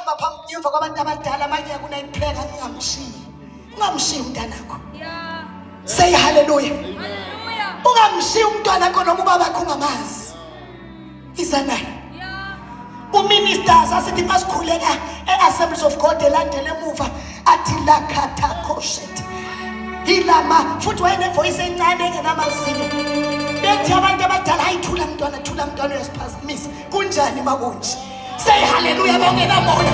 uhamba phambi nyumva kwabantu abadala manje kunayipheka ngingamshiyi. Ungamshiyi umntanakho. Yeah. Say hallelujah. Hallelujah. Ungamshiyi umntwana wakho noma ubaba wakho ungamazi. Izanayi. Yeah. Uministers asithi masikhuleka eAssemblies of God elandele emuva athi la kata koshet. Hilama futhi wayene voice encane engenamazinyo. Bethi abantu abadala ayithula mntwana uyasiphazamisa. Kunjani makunje? Say hallelujah bongena mona.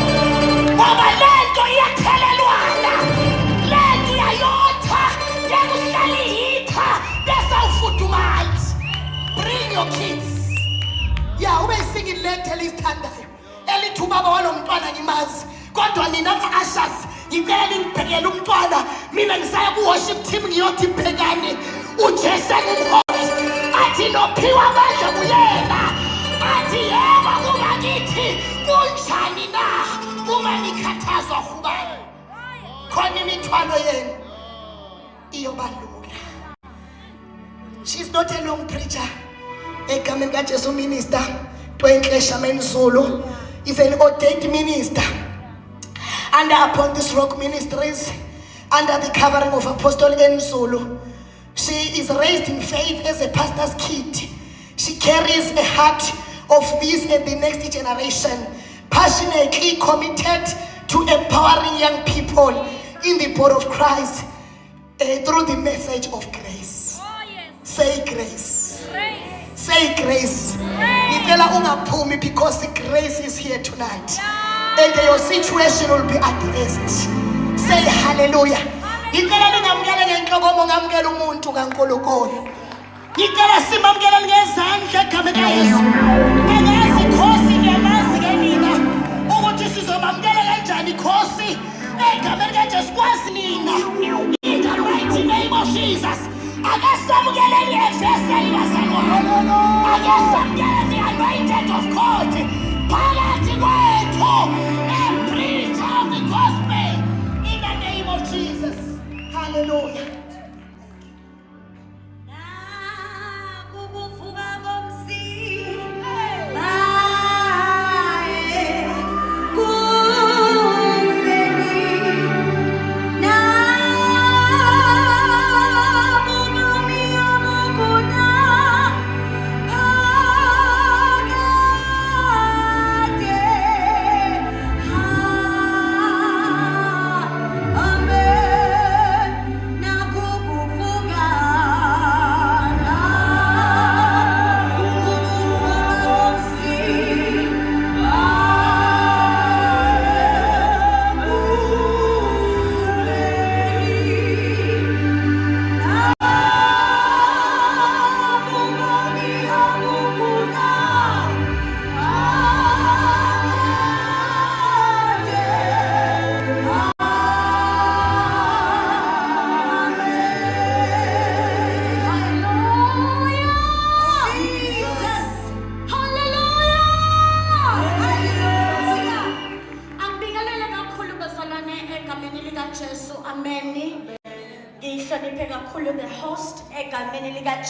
Ngoba lento iyathelelwana. Lento iyayotha, yakuhlala ihitha, bese ufudumazi. Bring your kids. Ya ube singing lento elithandayo. Elithi ubaba walomntwana ngimazi. Kodwa nina ka-Ashas ngicela ningibhekele umntwana. Mina ngisaya ku-worship team ngiyothi bhekani uJesu ngumhosi. Athi nophiwa amandla kuyena. Athi yebo kuba kithi kunjani na uma nikhathazwa ubani. Khona imithwalo yenu iyobalula. She's not a long preacher. Egameni kaJesu minister Twentlesha Menzulu is an ordained minister under Upon This Rock Ministries under the covering of Apostle Enzulu. She is raised in faith as a pastor's kid. She carries a heart of this and the next generation, passionately committed to empowering young people in the body of Christ through the message of grace. Oh, yes. Say grace. Grace. Say grace. Ngicela ungaphumi because grace is here tonight. And your situation will be addressed. Say hallelujah. Ngicela ningamukele ngenhlokomo ngamukela umuntu kaNkulunkulu. Ngicela simamukele ngezandla egameni kaYesu. Angazi Nkosi ngiyamazi ke nina ukuthi sizomamukela kanjani Nkosi egameni kaJesu kwazi nina. In the mighty name of Jesus. Akasamukele ngefeseli laseNkosi. Akasamukele the anointed of God. Phakathi kwethu a preacher of the gospel in the name of Jesus. Hallelujah.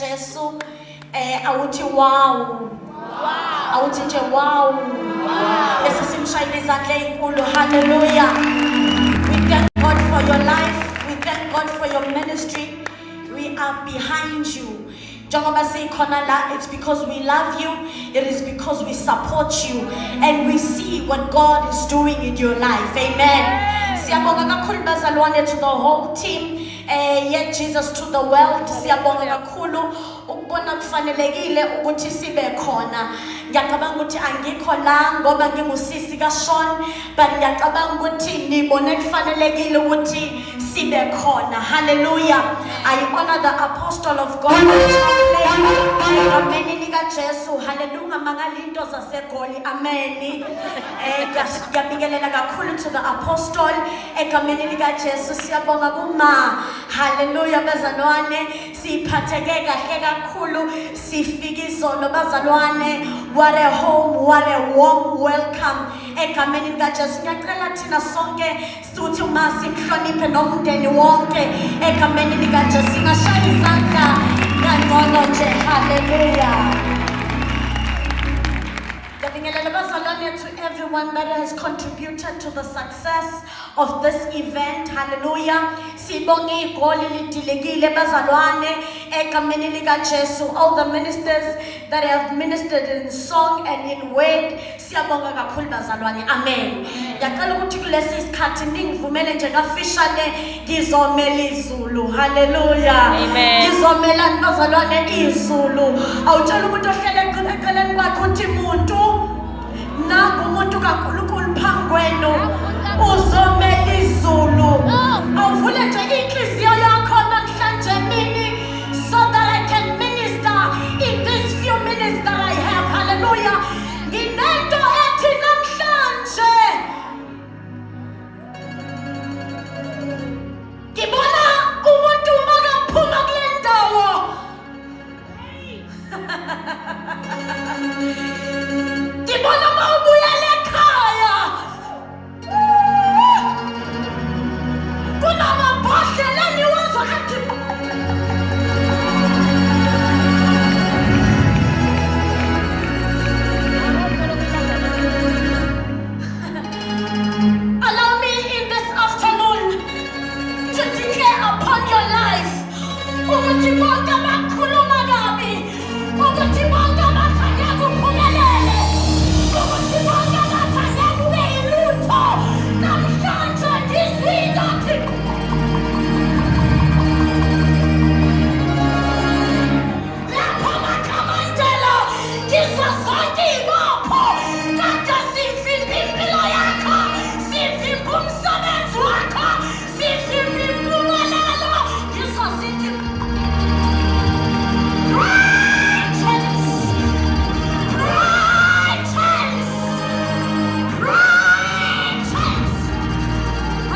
Jesu awuthi wow awuthi nje wow bese simshayile izandla ezinkulu. Hallelujah. We thank God for your life. We thank God for your ministry. We are behind you. Njengoba sikhona la, it's because we love you. It is because we support you and we see what God is doing in your life. Amen. Siyabonga kakhulu bazalwane, to the whole team. Yet Jesus to the world. Siyabonga kakhulu ukubona kufanelekile ukuthi sibe khona. Ngiyacabanga ukuthi angikho la ngoba ngingusisi kaSean, but ngiyacabanga ukuthi nibone kufanelekile ukuthi sibe khona. Hallelujah. I honor the apostle of God. Amen. Jesu. Hallelujah. Mangalinto zaseGoli. Amen. Ngiyabingelela kakhulu to the apostle egameni lika Jesu. Siyabonga kuma. Hallelujah bazalwane. Siphatheke kahle kakhulu. Sifike izolo bazalwane. What a home, what a warm welcome. Egameni lika Jesu. Ngiyacela thina sonke sithi uma simhloniphe nomndeni wonke egameni lika Jesu. Singashaya izandla ngcono nje. Hallelujah. Ngiyabingelela bazalwane. Bazalwane, to everyone that has contributed to the success of this event. Hallelujah. Sibonge igoli lidilekile bazalwane egameni lika Jesu. All the ministers that have ministered in song and in word. Siyabonga kakhulu bazalwane. Amen. Yaqala ukuthi kulesi isikhathi ningivumele nje kafishane ngizomela izulu. Hallelujah. Amen. Ngizomela bazalwane izulu. Awutshela ukuthi ohlele eceleni kwakho uthi muntu naku umuntu kaNkulunkulu phambi kwenu uzomela izulu. Awuvule nje inhliziyo yakho namhlanje mini so that I can minister in these few minutes that I have. Hallelujah. Nginento ethi namhlanje ngibona umuntu makaphuma kule ndawo ngibona mawubuyela ekhaya kunamabhodleleni wezwa athi allow me in this afternoon to declare upon your life ukuthi bonke abakhuluma kabi, ukuthi bonke abathanda kuphumelele, ukuthi bonke abathanda kube yilutho, namhlanje ngizwile athi lapho makhamandela ngizwa zonke ibopho kade sivimba impilo yakho, sivimba umsebenzi wakho, sivimba impumelelo, ngizwa sithi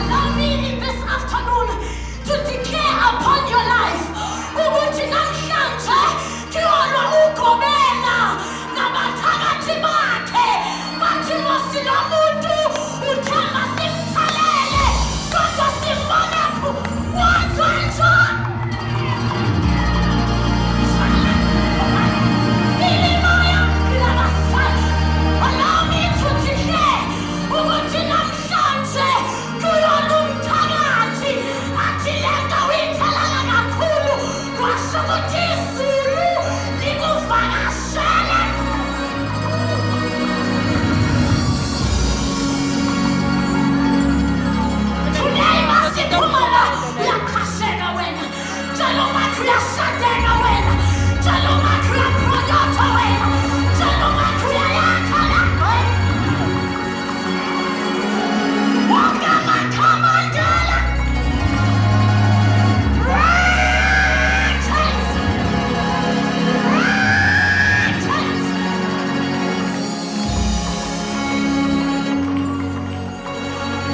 allow me in this afternoon to declare upon your life ukuthi namhlanje kuyolwa ugobela nabathakathi bakhe bathi mosilo muntu uthemba simthalele kodwa simbonaphu wazwenjwa. Allow me to declare ukuthi namhlanje kuyona umthakathi athi le nto uyithelele kakhulu kwasho ukuthi izulu likuvakashele. Today masiphumela uyakhasheka wena, njalo ngathi uyashadeka wena, njalo ngathi uyaprojotha wena, njalo ngathi uyayakha lapho wonke amakhamandela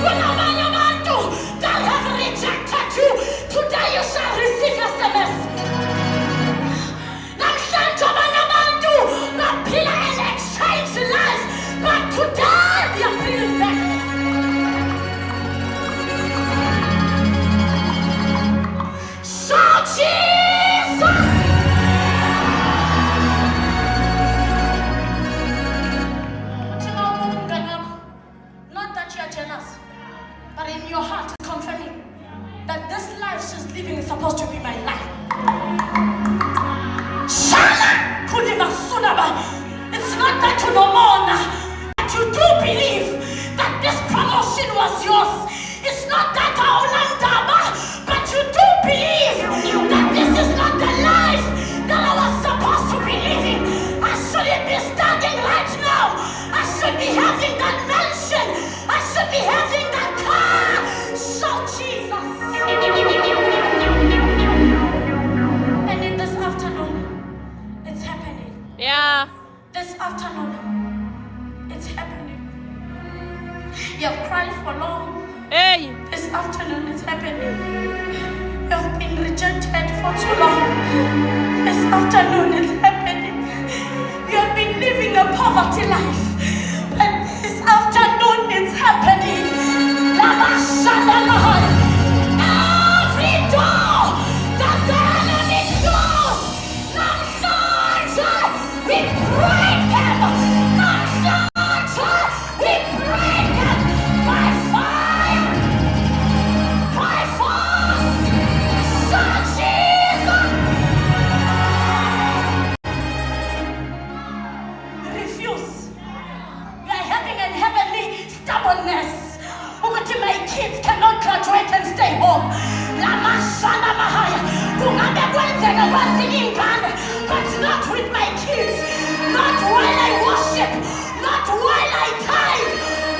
kunabanye abantu that have rejected you. Today you shall receive SMS. Namhlanje abanye abantu baphila an exchange life, but today they are bringing back. Shout Jesus! Not that you are jealous, but in your heart confirming that this life she's living is supposed to be my life. Shala kulima sunaba. It's not that you know more now, but you do believe that this promotion was yours. It's not that Aolandaba, but you do believe that this is not the life that I was supposed to be living. I shouldn't be standing right now. I should be having that mansion. I should be having that car. Shout Jesus. And in this afternoon, it's happening. Yeah. This afternoon, it's happening. You have cried for long. Hey. This afternoon, it's happening. You have been rejected for too long. This afternoon, it's happening. You have been living a poverty life. But this afternoon, it's happening. Lama Shanalahai. Every door that the enemy closed, namhlanje we break them. Namhlanje stubbornness. Ukuthi my kids cannot graduate and stay home. Lamashana mahaya. Kungabe kwenzeka kwezinye ingane, but not with my kids. Not while I worship. Not while I tithe.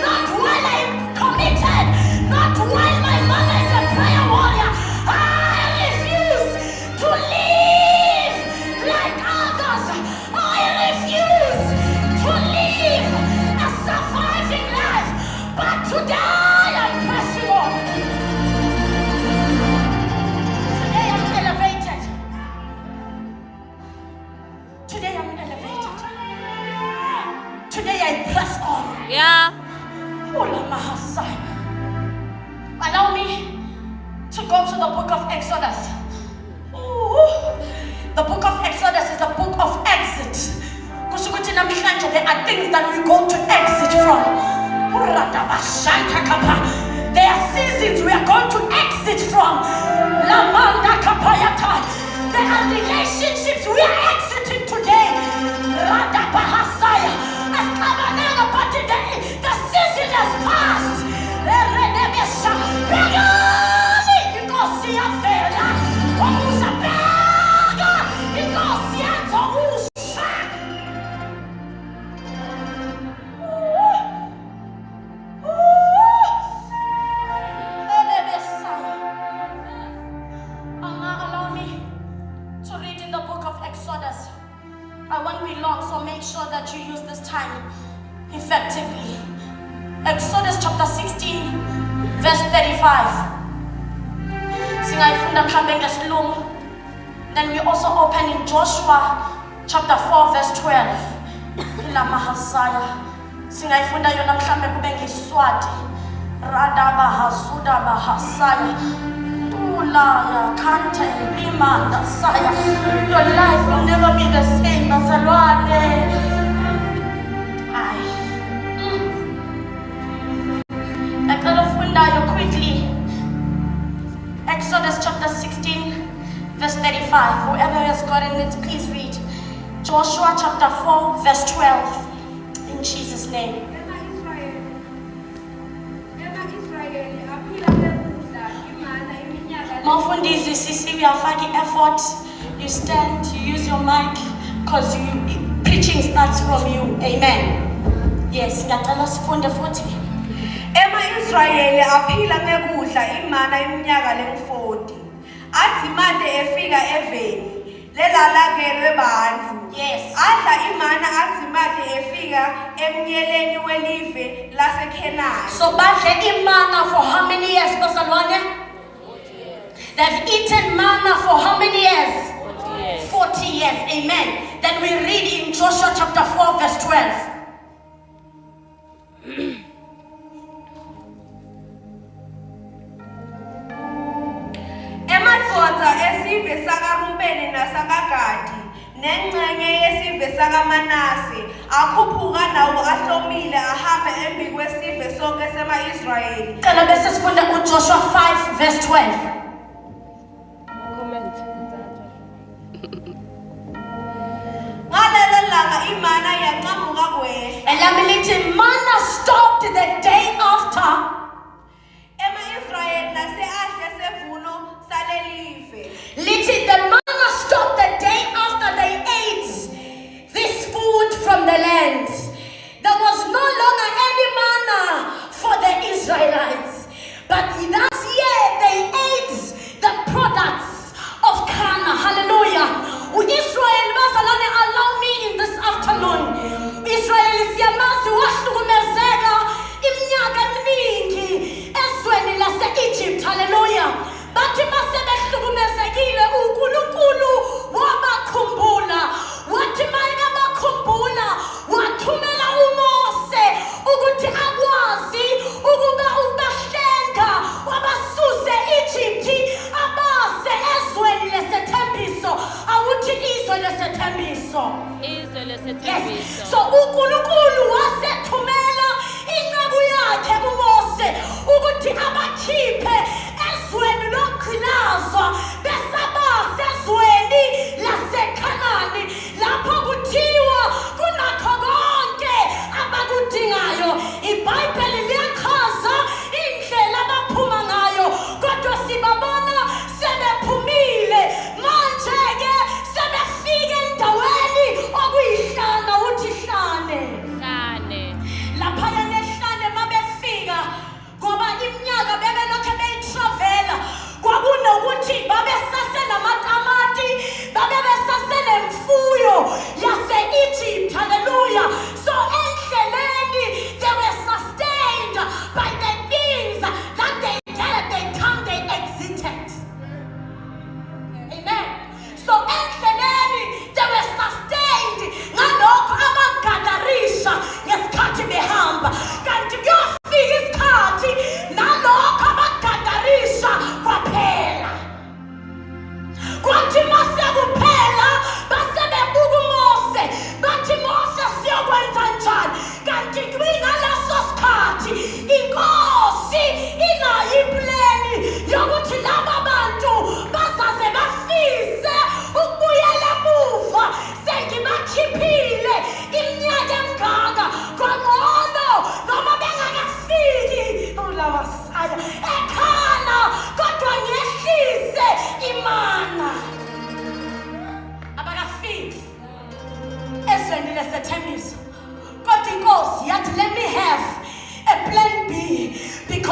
Not while I'm committed. Not while my mother is a prayer warrior. I refuse to live like others. I refuse to live a surviving life. But today I'm pressing on. Today I'm elevated. Today I'm elevated. Today I press on. Yeah. Allow me to go to the book of Exodus. Ooh. The book of Exodus is the book of exit. There are things that we go to exit from. There are seasons we are going to exit from. There are relationships we are exiting today. The season has passed. Allow me to read in the book of Exodus. I won't be long, so make sure that you use this time effectively. Exodus chapter 16, verse 35. Singayifunda mhlambe ngesiLungu. Then we also open in Joshua chapter 4, verse 12. Ilamahasaya. Singayifunda yona mhlambe kube ngeSiswati. Radabahasuda bahasaya. Ulaya kante limanda saya. Your life will never be the same, bazalwane. Quickly, Exodus chapter 16, verse 35. Whoever has gotten it, please read. Joshua chapter 4, verse 12. In Jesus' name. Mawufundisi sisi uyafaka effort. You stand, you use your mic, because preaching starts from you. Amen. Yes, ngiyacela sifunde futhi. Ema-Israyeli aphila ngekudla imana iminyaka lengu-40. Athi manje efika eveni lelalakelwe bandlu. Yes. Adla imana athi manje efika emnyeleni welive laseKhenani. So badle imana for how many years, bazalwane? They've eaten manna for how many years? 40 years. 40 years. Amen. Then we read in Joshua chapter 4, verse 12. Emadvodza esive sakaRubeni nasakaGadi nengxenye yesive sakaManase akhuphuka nawo ahlomile ahambe embi kwesive sonke sema-Israyeli. Cela bese sifunda uJoshua 5 verse 12. Ngalelo langa imana yancamuka kwehla. Elamithi manna stopped the day after. Ema-Israyeli nase-adle sevuno salelive. Lithi the manna stopped the day after they ate this food from the land. There was no longer any manna for the Israelites, but that year they ate the products of Canaan. Hallelujah. Israel, allow me in this afternoon. Israel siyamazi wahlukumezeka iminyaka eminingi ezweni lase-Egypt. Hallelujah. Bathi mase behlukumezekile uNkulunkulu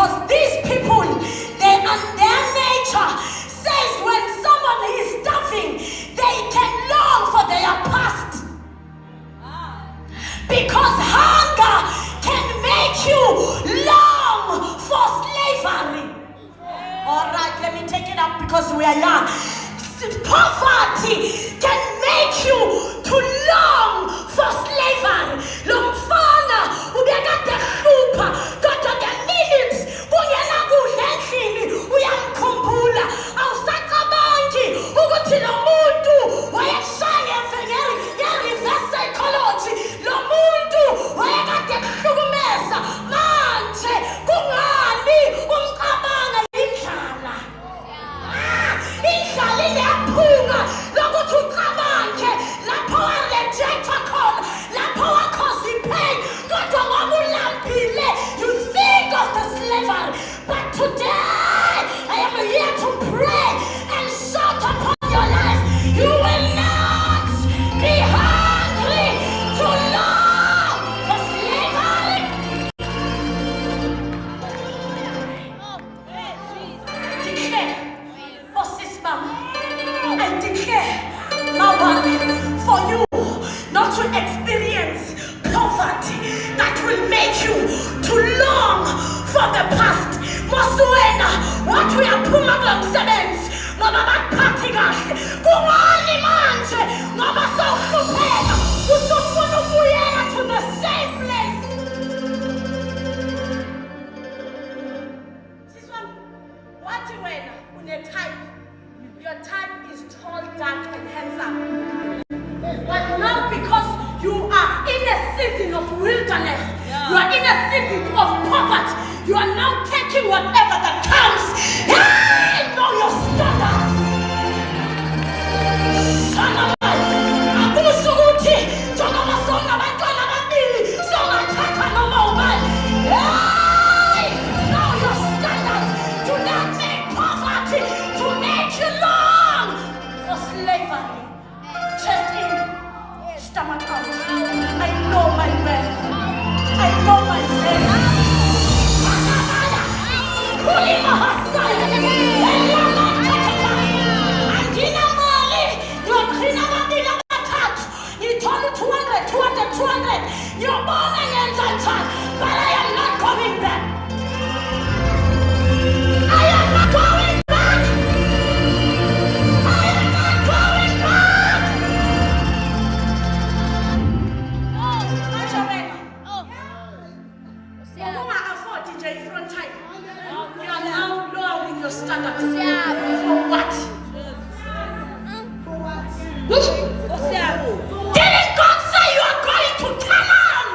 Because these people, they and their nature says when someone is starving, they can long for their past. Because hunger can make you long for slavery. All right, let me take it up because we are young. Poverty can make you to long for slavery. Lomfana ubekade hlupha kodwa the minutes kungena kudla endlini uyamkhumbula awusacabangi ukuthi lo muntu wayeshaya nge-reverse psychology. Lo muntu wayekade kuhlukumeza manje kungani umcabanga indlala. Indlala iyaphunga lokuthi ucabange lapho warejecta khona, lapho wakhoza ipain, kodwa ngoba ulambile you think of the slavery. But today I am here to pray and shout upon your life. You will not be hungry to long for slavery. Declare for Sister, I declare for you not to experience poverty that will make you to long for the past. Mosuena, what we are pulling seventh, Mama Patigash, Kumani Manje, Mama Sofupena, Usufuna to the same place. This one, what you wear, when you type, your type is tall, dark, and handsome. But now because you are in a season of wilderness, you are in a season of poverty, you are now taking whatever that comes. Hey, know your standards. Son of man, Abusuguti, Son of a son of a gun of a billy, son of a tata no more man. Hey, know your standards. Do not make poverty to make you long for slavery. Chest in, stomach out. I know my man. I know my friend. Kulima hasai. Elama tatata. Andina mali. Yotrina mabila matat. You told 200. You're born again, son. But I am not coming back. I am not going back. I am not going back. DJ front time. You are now lowering your standards. For what? Didn't God say you are going to Canaan?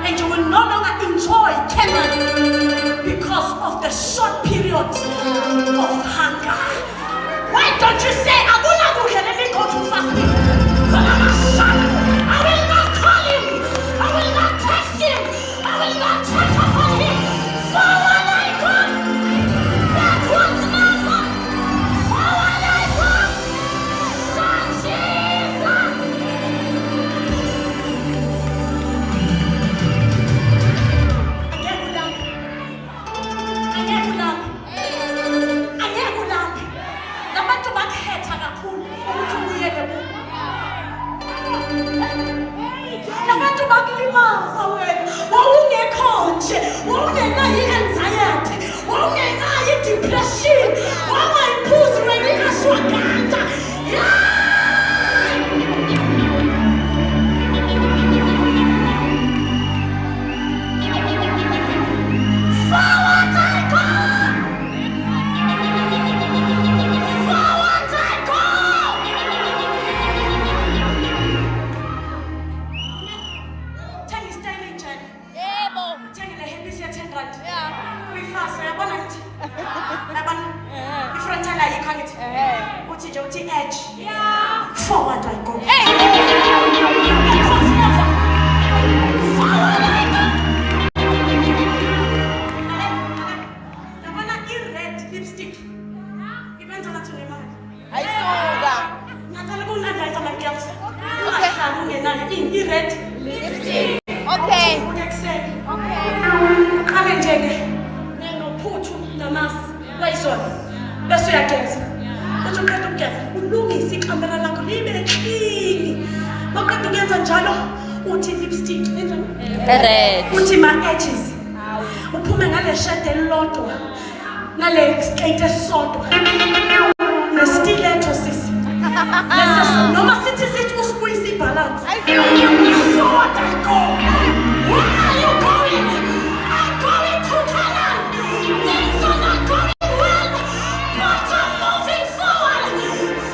And you will no longer enjoy Canaan because of the short period of hunger. Why don't you say, let me go to fasting? I will not call him. I will not text him. I will not check upon him. Forward I come. Backwards never. Forward I come. Son Jesus. ready? Okay. Uqale njeke nenophuthu namasi wayizona bese uyageza uthi uqeda ukugeza ulungise ikamera lakho libe clean maqeda ukuyenza njalo uthi lipstick enjani Red. uthi ma edges uphume ngale shade elilodwa ngale skate esodwa nestiletto sisi noma sithi usibuyisa ibalance forward and go. Where are you going? I'm going to Canaan. Things are not going well, but I'm moving forward.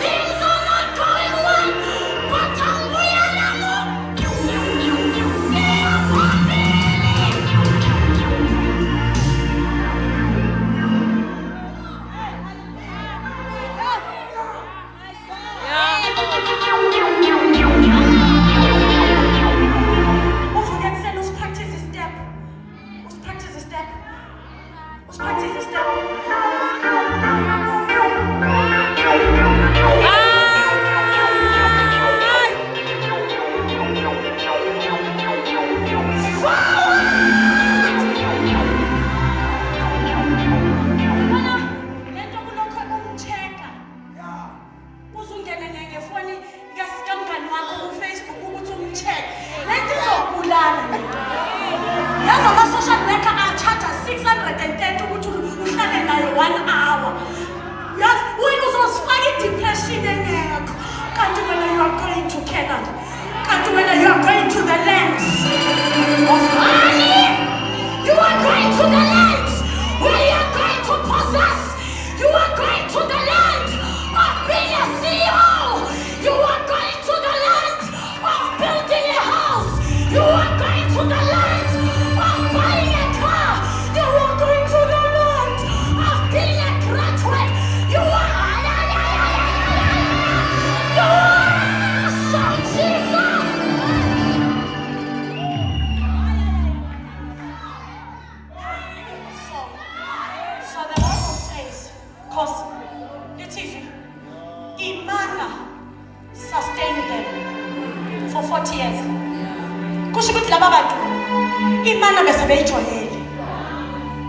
Things are not going well, but I'm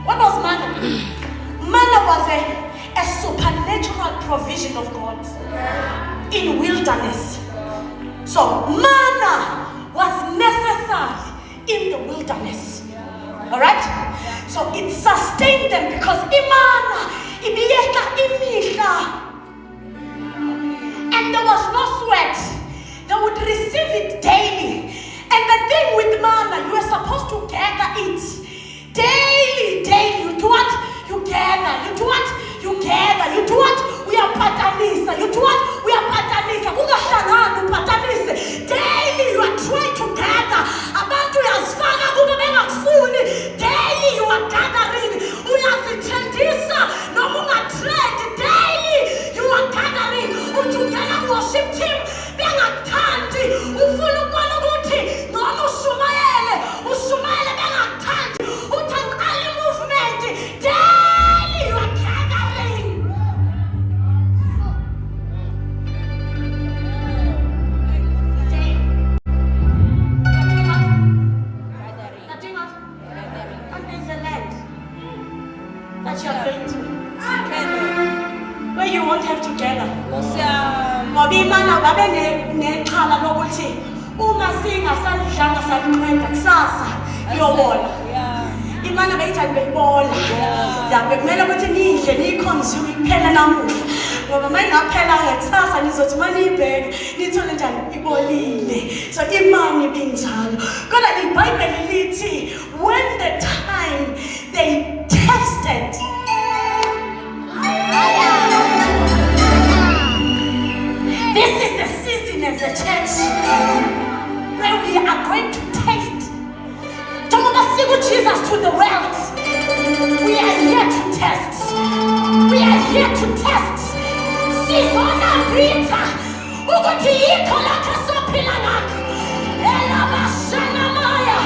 What was manna? Manna was a supernatural provision of God in wilderness. So manna was necessary in the wilderness. Alright? So it sustained them because imana ibiyeka imihla. And there was no sweat. They would receive it daily. And the thing with manna, you are supposed to gather it daily, daily. You do what? You gather. You do what? You gather. You do what? We are patanisa. You do what? We are patanisa. Daily you are trying to gather. Abantu uyazifaka kuba bengakufuni. Daily you are gathering. Uyazithendisa noma ungatrade. Daily you are gathering. Uthi ungena worship team bengakuthandi. Ufuna ukubona ukuthi noma ushumayele bengakuthandi. Uthaqala movement. Daily you are gathering. And there's a land that you are going to. Where you won't have to gather. Ngoba imana babe nexhala lokuthi uma singasadlanga saqeda kusasa iyobona. Imana beyithandi beyibola. Ya bekumele ukuthi nidle niyiconsume iphela namuhla. Ngoba mayingaphela ngekusasa nizothi maniyibheke nithole njani ibolile. So imani ibinjalo. Kodwa iBhayibheli lithi when the time they tasted. This is the season as a church where we are going to taste. Jesus to the world. We are here to test. We are here to test. Sizona Brita. Ukuthi yikho lakho sophila ngakho. Elabashana maya.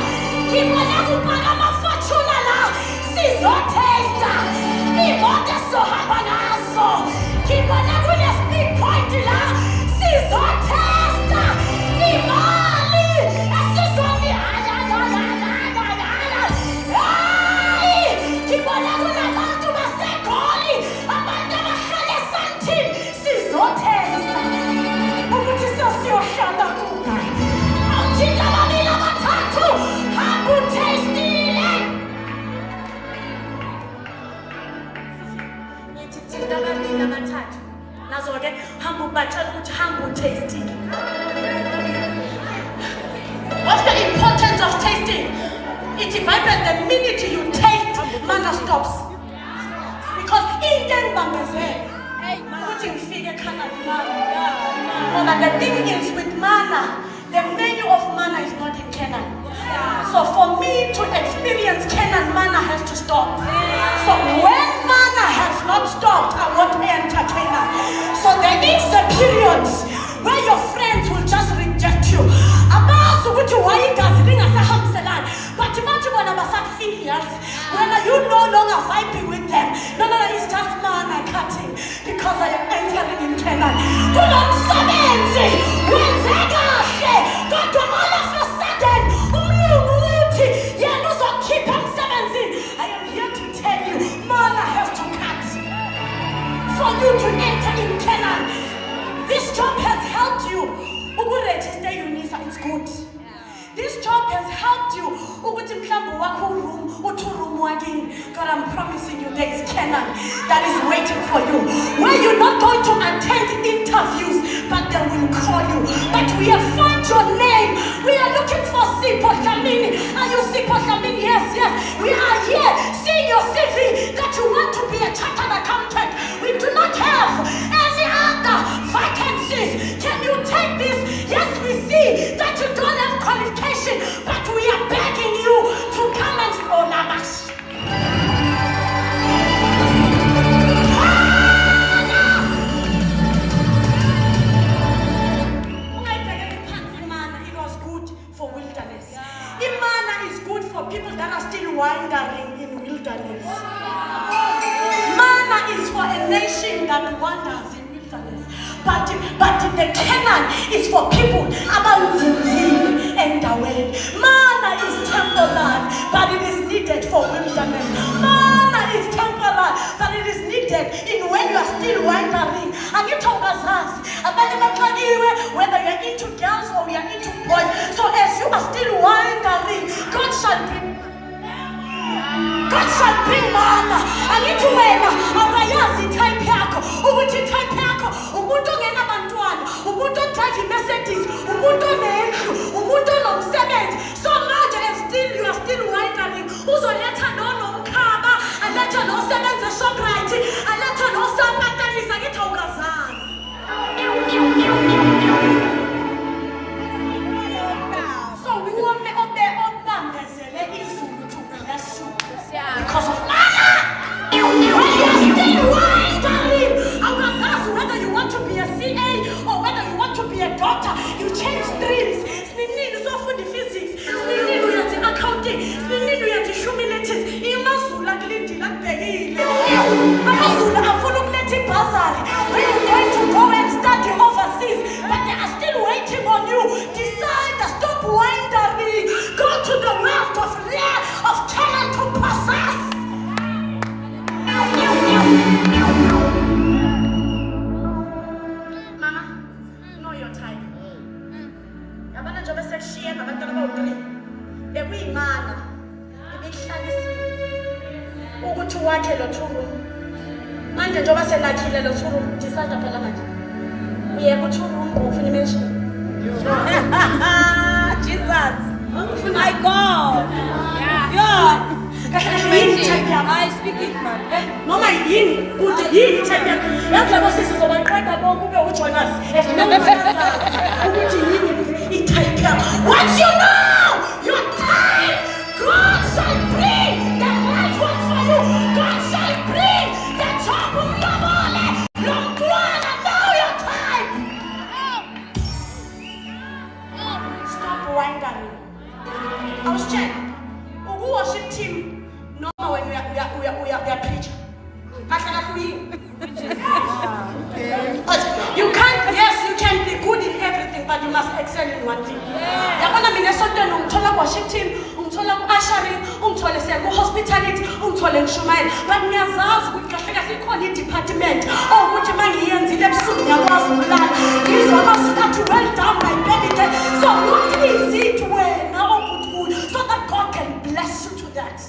Ngibona kupaka amafortuna la. Sizotesta. Imoto sohamba ngazo. Ngibona kune speed point la. Sizotesta. Imali It's the minute you taste, manna stops. Because the thing is with manna, the menu of manna is not in Canaan. So for me to experience Canaan, manna has to stop. So when manna has not stopped, I won't enter Canaan. So there is a period where your friends will just reject you. But when you no longer vibing with them, no, it's just manna cutting because I am entering in Canaan. All of a sudden, I am here to tell you, manna has to cut for you to enter in Canaan. This job has helped you. Register UNISA, it's good. This job has helped you. God, I'm promising you there is Canaan that is waiting for you. Where you're not going to attend interviews, but they will call you. But we have found your name. We are looking for Sipo Shamini. Are you Sipo Shamini? Yes. We are here seeing your CV that you want to be a chartered accountant. We do not have any other vacancies. Can you take this? Yes, we see that you don't have qualification, but we are begging you to come and us. It was good for wilderness. Imana is good for people that are still wandering in wilderness. Manna is for a nation that wanders in wilderness. But the Canaan is for people about Zinzin and Dawen. Manna is temporal, but it is needed for wilderness. Manna is temporal, but it is needed in when you are still wandering. And you talk about us, whether you are into girls or you are into boys. So as you are still wandering, God shall bring manna. And into when abayazi type yako, ubuti type yako, umuntu ngena bantwana, umuntu drive Mercedes, umuntu nendlu, umuntu nomsebenzi. So manje you are still wandering. Uzoletha nomkhaba, aletha nosebenza Shoprite, aletha nosapatanisa ngithi awukazazi. So we want me up there obambezele izulu to bless you. Because of manna. When you are still wandering, whether you want to be a CA or whether you want to be a doctor, you change streams. Sinini uzofunda physics, sinini uyenza accounting, sinini uyenza humanities. Imazulu akulindile akubhekile. Amazulu afuna ukuletha ibhazari. When you're going to go and study overseas, but they are still waiting on you. Decide to stop wandering. Go to the world of Canaan to possess. Mama, know your time. Yabana njobe sekushiye nabantwana bawu-3. Bekuyimana ibihlalisiwe ukuthi wakhe lo thuru. Manje njoba selakhile lo thuru, decide phela manje. Uye ku thuru ufuna imention. Jesus. My God. Yeah. I speak it, man. No, my yin. Put the yin. That's like what sisters of my crack about who will join us. Once you know your time, God shall bring the right one for you. God shall bring the top of your body. Long one and know your time. Stop wandering. I was checking. Who worship team? No, when we are preaching. You can't, yes, you can be good in everything, but you must excel in one thing. Yabona mina sontweni ungithola worship team, ungithola ku-ushering, ungithole ku-hospitality, ungithole ngishumayela. But ngiyazazi ukuthi kahle kahle ikhona i-department ukuthi uma ngiyenzile ebusuku ngiyakwazi ukulala. Ngizwa amazwi athi well done my baby girl. So what is it wena okuthi so that God can bless you to that?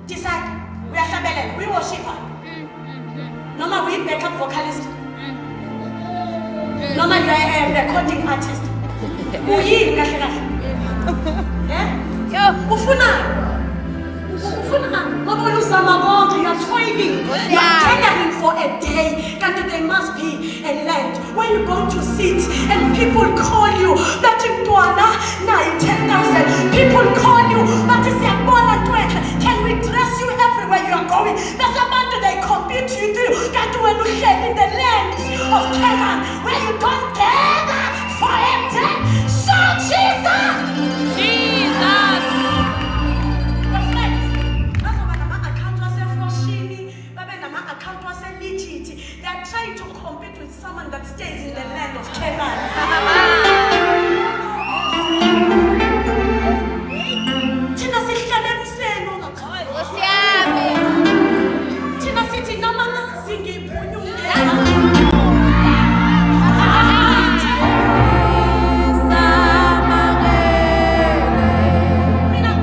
Decide. We are Shabelen. We worship her. Normal, we backup vocalist. Normal, you are a recording artist. Uyini kahle kahle? Yo. Ufuna ngoba uzama konke, you are toiling, you are tendering for a day, and there must be a land where you go to sit and people call you that mntwana nayi 10,000. People call you but siyabona ntwethe, can we dress you everywhere you are going? There's abantu they compete you to, kanti wena uhleli in the land of Canaan where you don't gather for a day. So Jesus! They are trying to compete with someone that stays in the land of Canaan. Thina sihlala emseni Usiyami. thina sithi noma nazi ngibhunyuke.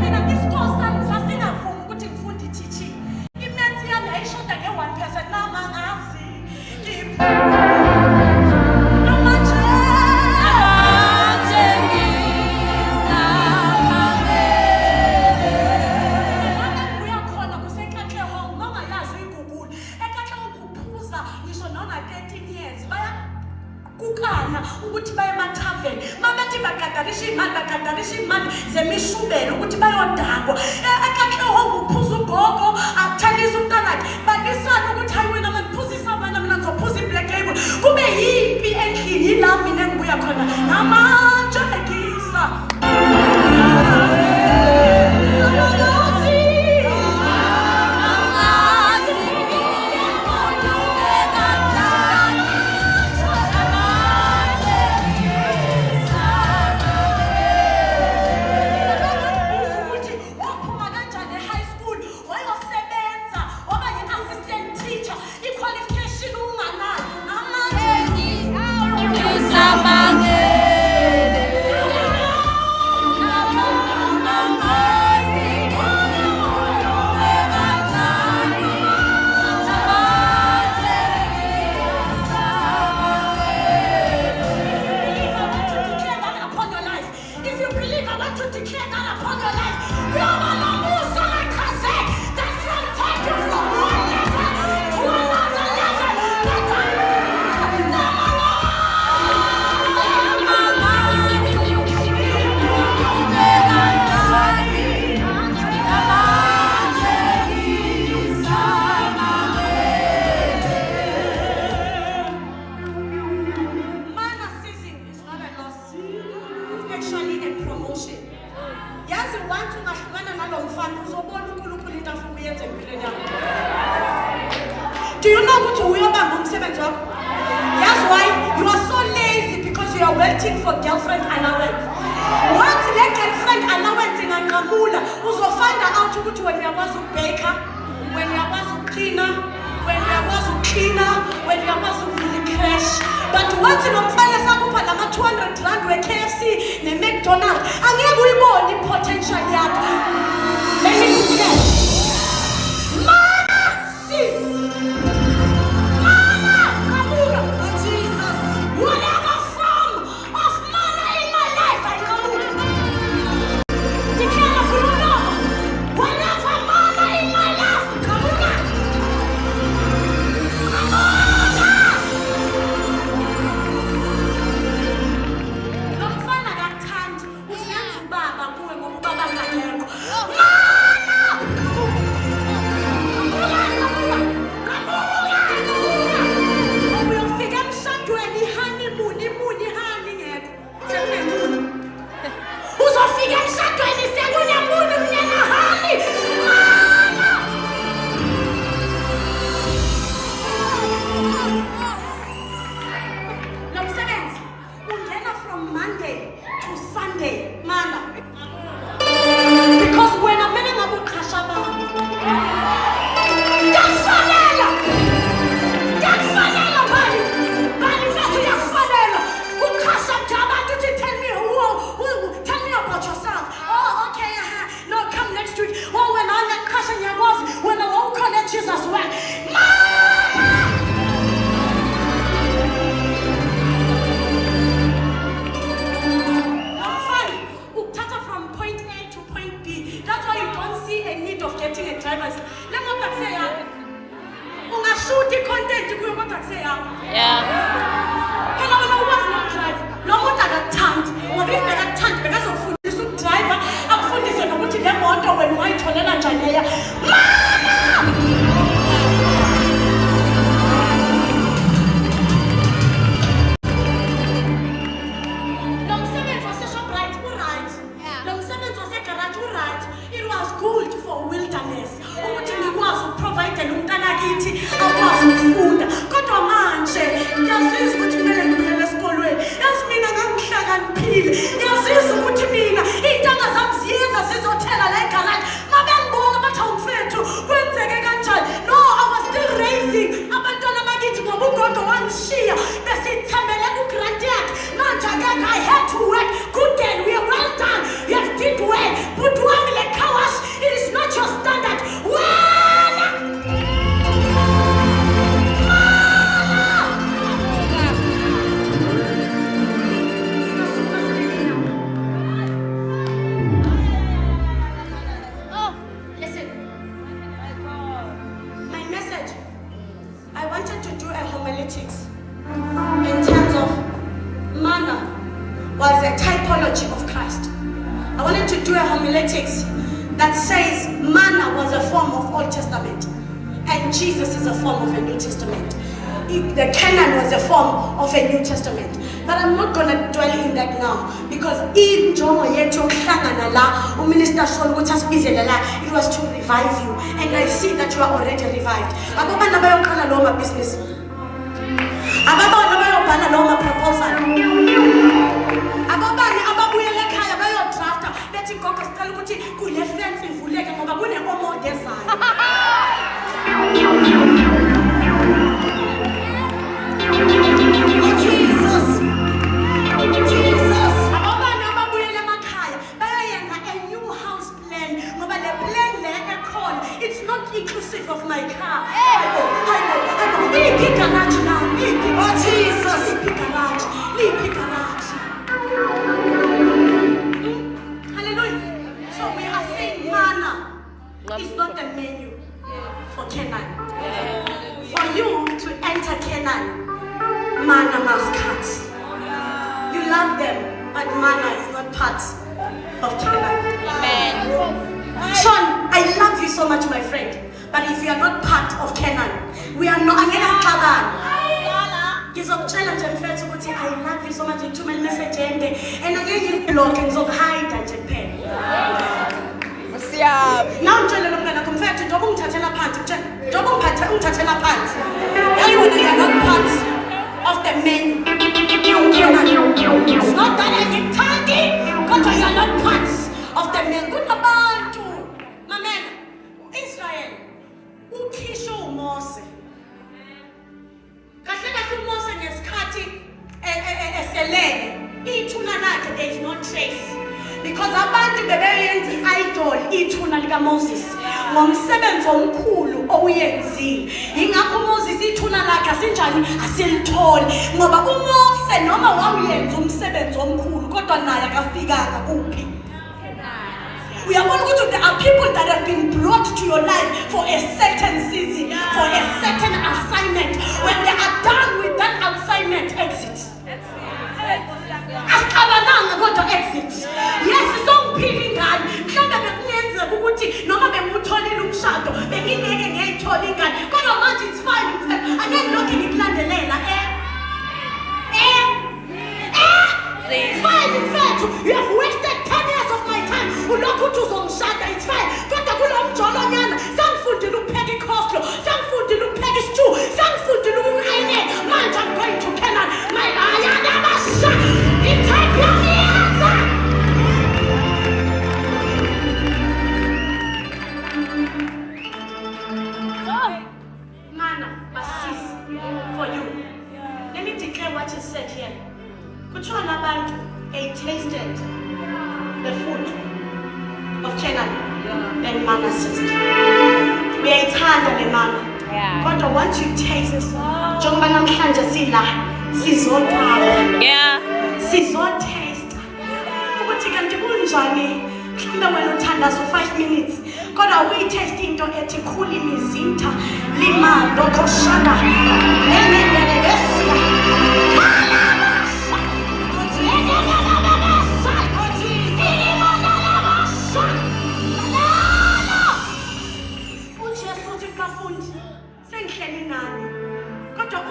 Mina isikhosi sami sasingavumi ukuthi ngifunde i-teaching. Imaths yami yayishoda nge-1%. Noma ngazi ukuthi baye emathaveni mabethi bagadarisha imali zemishubelo ukuthi bayodakwa ekakheho nguphuza ugogo akuthalisa umntanakhe banisana ukuthi hayi wena maniphuzisa abana mina ngizophuza i-black label kube yimpi endlini yila mina engibuya khona namanje ekisa Do you know what you are about? That's why you are so lazy because you are waiting for girlfriend allowance. Once the girlfriend allowance in Angamula, also find out when you was a baker, when you was a cleaner, when you was a cleaner, when you was a really crash. But once you don't find yourself up at 200 rand with KFC, the McDonald's, and you will go the potential yard. Let me see. wamshiya besithembele kugrant yakhe manje akekho I had to work good day we are well done you have did well but wami le car wash it is not your standard in terms of manna was a typology of Christ. I wanted to do a homiletics that says manna was a form of Old Testament and Jesus is a form of a New Testament. The Canaan was a form of a New Testament. But I'm not going to dwell in that now because in Minister Sean it was to revive you and I see that you are already revived. Business. Ababona bayobhala noma proposal. Ababani ababuyele ekhaya bayodrafta bethi gogo sicela ukuthi kule fence ivuleke ngoba kune omode ezayo. Jesus. Ababani ababuyele emakhaya bayoyenza a new house plan ngoba le plan le ekhona it's not inclusive of my car. Oh Jesus, hallelujah. So we are saying manna is not the menu for Canaan. For you to enter Canaan, manna must cut. You love them, but manna is not part of Canaan. Amen. Sean, I love you so much, my friend. But if you are not part of Canaan, we are not against Canaan. I love you so much. You message and again you block and hide and pen. Now I'm telling you, I'm compared to double tatela pants. Double tatela pants. That's when you are not part of the menu. It's not that I get tardy, but you are not part of the menu. Good about you, my man. Israel, ukhisho Mose. There is no trace because abantu bebeyenza idol ithuna lika Moses ngomsebenzi omkhulu owuyenzile ingakho Moses ithuna lakhe asinjani asilitholi ngoba uMose noma wawuyenza umsebenzi omkhulu kodwa naye akafikanga kuphi. We are one good. There are people that have been brought to your life for a certain season, for a certain assignment. When they are done with that assignment, exit. Asikabananga kodwa exit. Yes, isongphili ngani. Mhlawumbe bekungenza ukuthi noma bengutholile umshado, bengingeke ngiyithola ingane. Kodwa manje it's fine. Angeke lokho ngikulandelela fine mfethu. You have wasted 10 years of my time. Ulokhu uthi uzongishada it's fine. Kodwa kulomjolonyana sangifundile ukupheka icoleslaw, sangifundile ukupheka stew, sangifundile ukukhayine. Manje I'm going to Canaan. My ayana basha. It take your years. Manna, basis for you. Let me declare what is said here. Kuthiwa abantu they tasted the food of Canaan, then manna ceased. Uyayithanda le manna. Kodwa once you taste, njengoba namhlanje sila sizotaba. Sizotaste. Ukuthi kanti kunjani? Mhlawumbe wena uthanda so 5 minutes. Kodwa uyitaste into ethi khula imizitha limando koshana.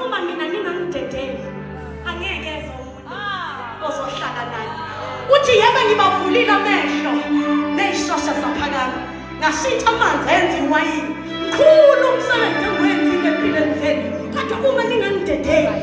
Uma mina ningangidedeli angeke eze umuntu ozohlala naye uthi yebo ngibavulile amehlo nezishosha zaphakama ngashitha amanzi enza iwayini mkhulu umsebenzi engwenzile empilweni zenu kodwa uma ningangidedeli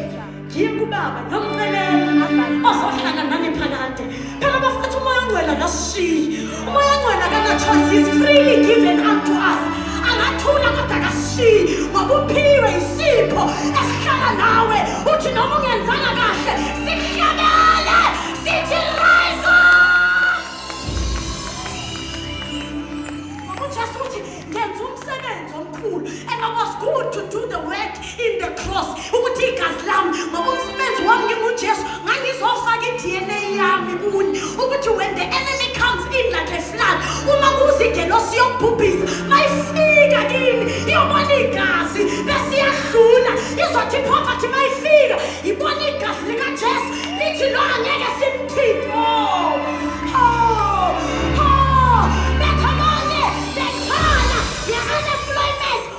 ngiye kubaba nomcelela ozohlala nani phakade phela bafethu umoya ongcwele akashiyi umoya ongcwele akana choice is freely given unto us angathula kodwa akashiyi ubuphiwe isipho esihlala nawe uthi noma ungenzanga kahle sikuhlabele sithi rise up. UJesu uthi ngenza umsebenzi omkhulu and I was good to do the work in the cross ukuthi igazi lami ngoba umsebenzi wami nginguJesu ngangizofaka i-DNA yami kuni ukuthi when the enemy comes in like a flood uma kuzigelosi yokubhubhisa mayifika kini iyobona igazi bese iyadlula izothi poverty mayifika ibona igazi likaJesu lithi lo angeke simthinte.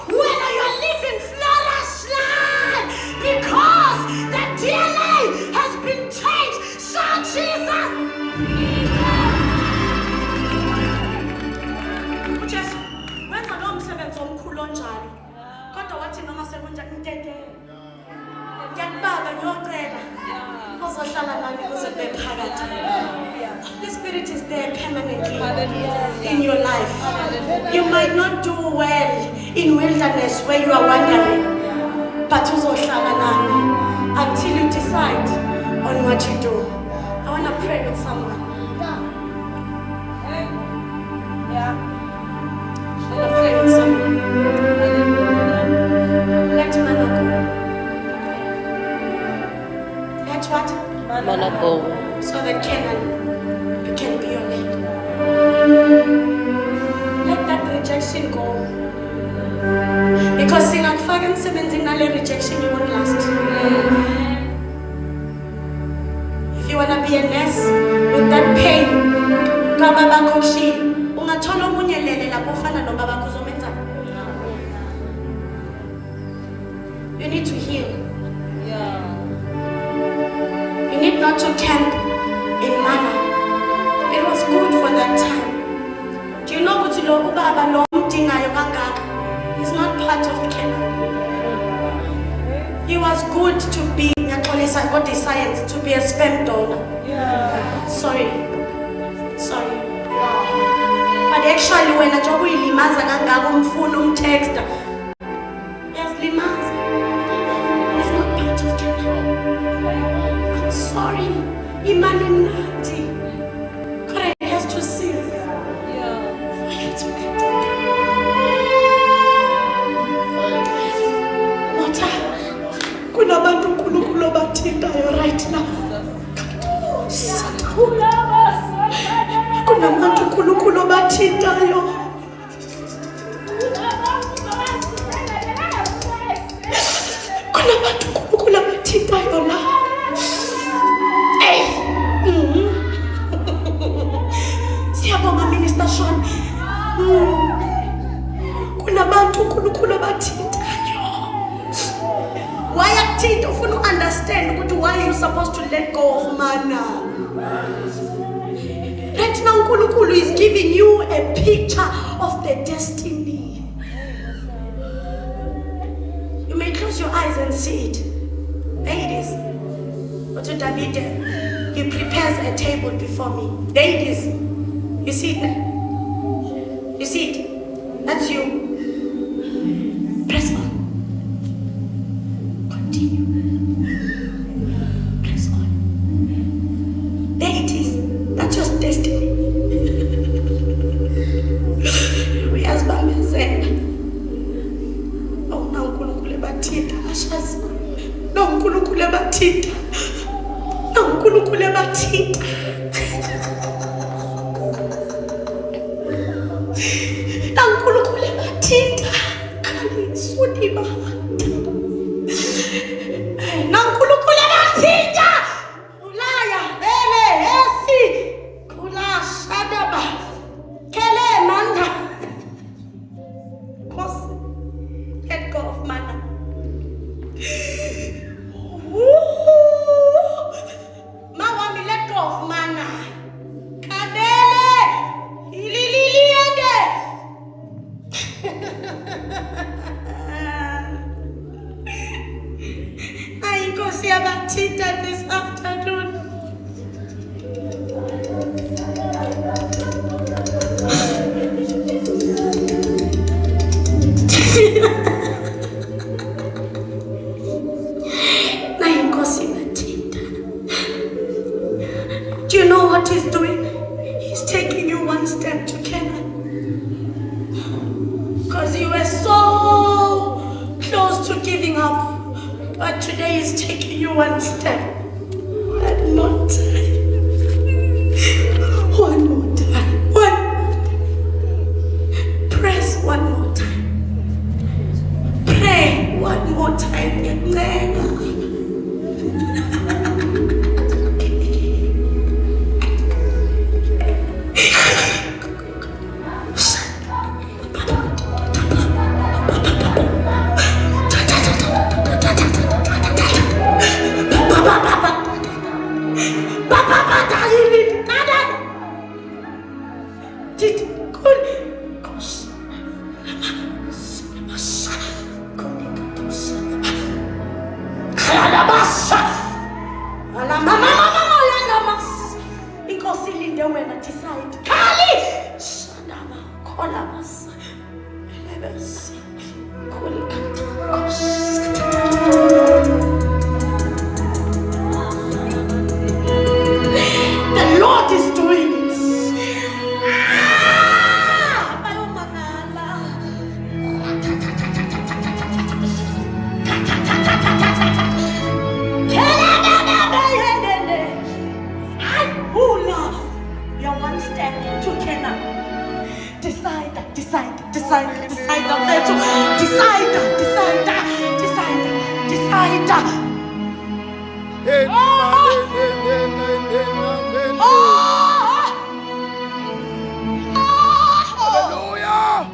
Whether you're living flourish land because the DNA has been changed. Shout Jesus. Ujesu wenza lo msebenzi omkhulu onjalo kodwa wathi noma sekunjani inteke ngiyakubaba ngiyocela uzohlala nami kuze kube phakathi. The Spirit is there permanently in your life. You might not do well in wilderness where you are wandering, but uzohlala nami until you decide on what you do. I want to pray with someone. I want to pray with someone. Let Mana go. Let what? Mana go. So that Canaan can be your lead. Let that rejection go. Because singakufaka emsebenzini nale rejection you won't last. If you want to be a nurse with that pain, kababa koshi, ungathola omunye lele lapho ufana nobaba kuzomenza. You need to heal. You need not to camp in Mana. It was good for that time. Do you know what you know about a long thing? He's not part of Canaan. He was good to be science to be a sperm donor. Sorry. But actually when a job will limaza kangaka umfuna text. Yes, limaza. He's not part of Canaan. I'm sorry. Imani nati. Correct, he has to see. Kuna bantu nkulunkulu bathindayo right now. Kuna bantu nkulunkulu bathindayo. Kuna bantu nkulunkulu bathindayo la. Siyabonga Minister Sean. Kuna bantu nkulunkulu bathindayo. Why akuthinta ufuna understand ukuthi why you supposed to let go of Mana. Right now uNkulunkulu is giving you a picture of the destiny. You may close your eyes and see it. There it is. But to David, he prepares a table before me. There it is. You see it? You see it? That's you. Press on. Continue. Press on. There it is. That's your destiny. We as Baba said, oh, no, Nkulunkulu bathinda ashazi. No, Nkulunkulu bathinda. No, Nkulunkulu bathinda. No, Nkulunkulu bathinda. Kali sudi bahata. No, Nkulunkulu bathinda. Ulaya, ele, esi. Kula shadaba. Kele manda. Let go of Mana. Mawami, let go of Mana. Kadele. Ilililiende. Ayinkosi yabathintha this afternoon. what He's doing? He's taking you one step to Canaan. Because you were so close to giving up. But today He's taking you one step. One more time. One more time. One more time. Press one more time. Pray one more time. The Lord is doing it. You're one step to Canaan. Decide. Hallelujah.